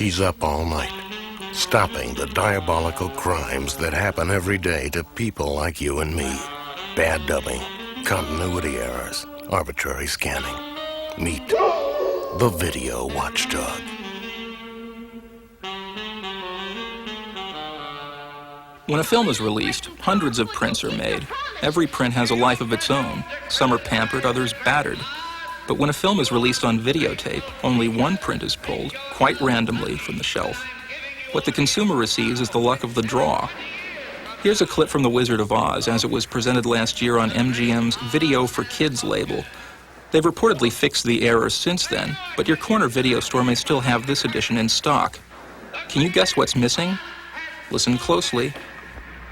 He's up all night, stopping the diabolical crimes that happen every day to people like you and me. Bad dubbing, continuity errors, arbitrary scanning. Meet the Video Watchdog. When a film is released, hundreds of prints are made. Every print has a life of its own. Some are pampered, others battered. But when a film is released on videotape, only one print is pulled, quite randomly, from the shelf. What the consumer receives is the luck of the draw. Here's a clip from The Wizard of Oz as it was presented last year on MGM's Video for Kids label. They've reportedly fixed the error since then, but your corner video store may still have this edition in stock. Can you guess what's missing? Listen closely.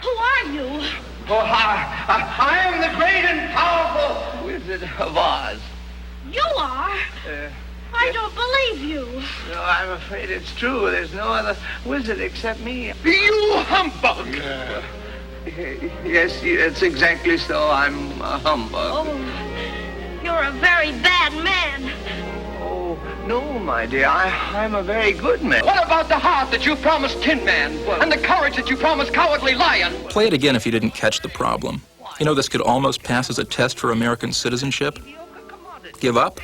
Who are you? Oh, I am the great and powerful Wizard of Oz. You are? I don't believe you. No, I'm afraid it's true. There's no other wizard except me. You humbug! Yes, it's exactly so. I'm a humbug. Oh, you're a very bad man. Oh, no, my dear. I'm a very good man. What about the heart that you promised Tin Man? And the courage that you promised Cowardly Lion? Play it again if you didn't catch the problem. You know, this could almost pass as a test for American citizenship. Give up?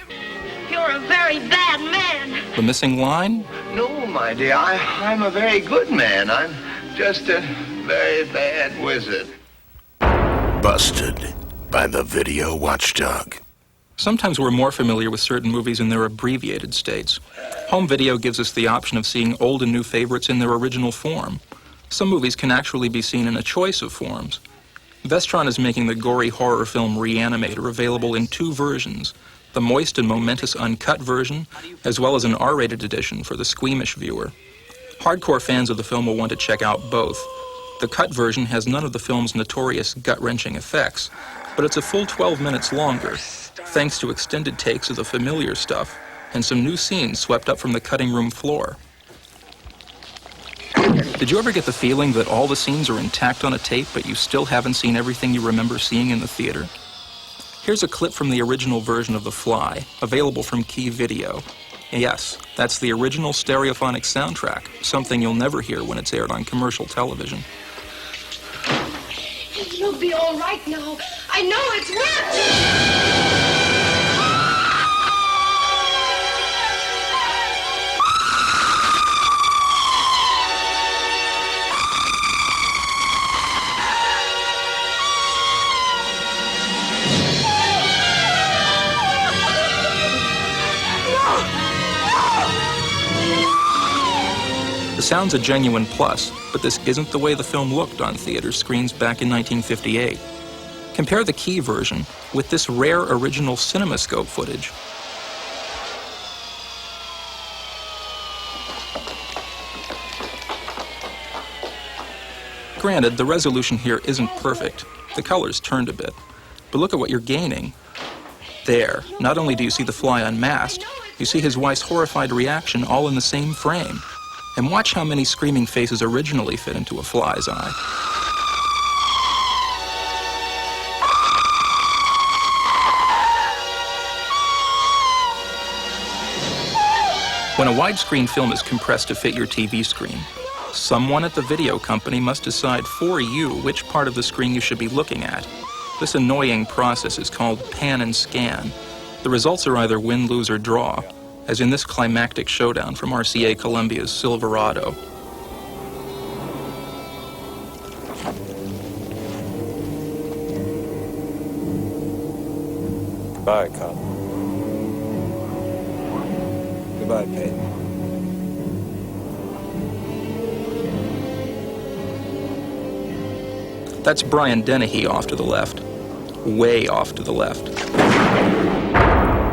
You're a very bad man. The missing line? No, my dear. I'm a very good man. I'm just a very bad wizard. Busted by the Video Watchdog. Sometimes we're more familiar with certain movies in their abbreviated states. Home video gives us the option of seeing old and new favorites in their original form. Some movies can actually be seen in a choice of forms. Vestron is making the gory horror film Reanimator available in two versions, the moist and momentous uncut version, as well as an R-rated edition for the squeamish viewer. Hardcore fans of the film will want to check out both. The cut version has none of the film's notorious gut-wrenching effects, but it's a full 12 minutes longer, thanks to extended takes of the familiar stuff and some new scenes swept up from the cutting room floor. Did you ever get the feeling that all the scenes are intact on a tape, but you still haven't seen everything you remember seeing in the theater? Here's a clip from the original version of The Fly, available from Key Video. Yes, that's the original stereophonic soundtrack, something you'll never hear when it's aired on commercial television. You'll be all right now. I know it's working. The sound's a genuine plus, but this isn't the way the film looked on theater screens back in 1958. Compare the Key version with this rare original CinemaScope footage. Granted, the resolution here isn't perfect. The color's turned a bit. But look at what you're gaining. There, not only do you see the Fly unmasked, you see his wife's horrified reaction all in the same frame. And watch how many screaming faces originally fit into a fly's eye. When a widescreen film is compressed to fit your TV screen, someone at the video company must decide for you which part of the screen you should be looking at. This annoying process is called pan and scan. The results are either win, lose, or draw, as in this climactic showdown from RCA Columbia's Silverado. Goodbye, cop. Goodbye, Peyton. That's Brian Dennehy off to the left. Way off to the left.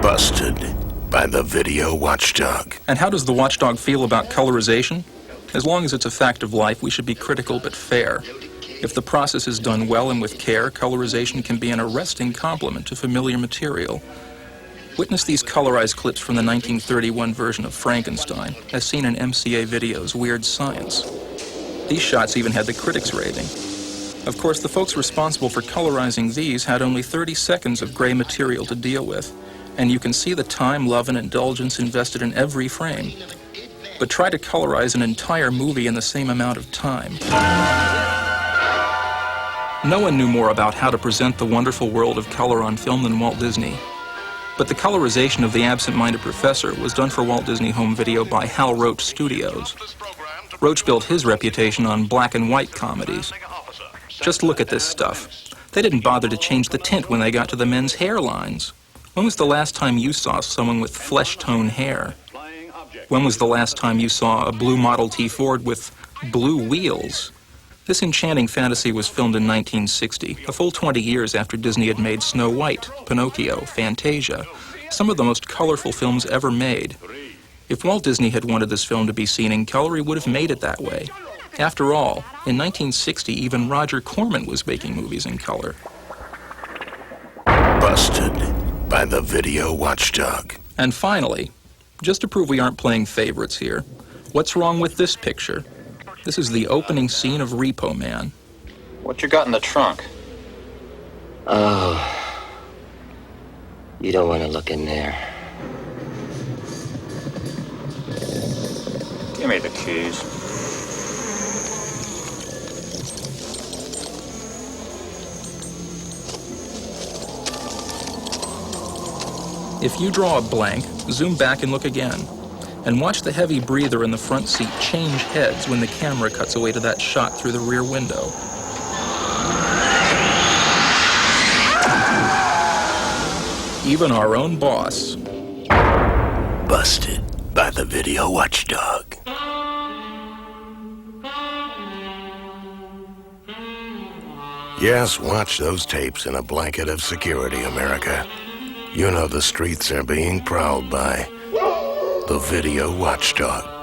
Busted by the Video Watchdog. And how does the Watchdog feel about colorization? As long as it's a fact of life, we should be critical but fair. If the process is done well and with care, colorization can be an arresting complement to familiar material. Witness these colorized clips from the 1931 version of Frankenstein, as seen in MCA Video's Weird Science. These shots even had the critics raving. Of course, the folks responsible for colorizing these had only 30 seconds of gray material to deal with, and you can see the time, love, and indulgence invested in every frame. but try to colorize an entire movie in the same amount of time. No one knew more about how to present the wonderful world of color on film than Walt Disney. But the colorization of The Absent-Minded Professor was done for Walt Disney Home Video by Hal Roach Studios. Roach built his reputation on black and white comedies. Just look at this stuff. They didn't bother to change the tint when they got to the men's hairlines. When was the last time you saw someone with flesh-tone hair? When was the last time you saw a blue Model T Ford with blue wheels? This enchanting fantasy was filmed in 1960, a full 20 years after Disney had made Snow White, Pinocchio, Fantasia, some of the most colorful films ever made. If Walt Disney had wanted this film to be seen in color, he would have made it that way. After all, in 1960, even Roger Corman was making movies in color. Busted by the video Watchdog. And finally, just to prove we aren't playing favorites here, what's wrong with this picture? This is the opening scene of Repo Man. What you got in the trunk? Oh, you don't want to look in there. Give me the keys. If you draw a blank, zoom back and look again. And watch the heavy breather in the front seat change heads when the camera cuts away to that shot through the rear window. Even our own boss. Busted by the video Watchdog. Yes, watch those tapes in a blanket of security, America. You know the streets are being prowled by the video Watchdog.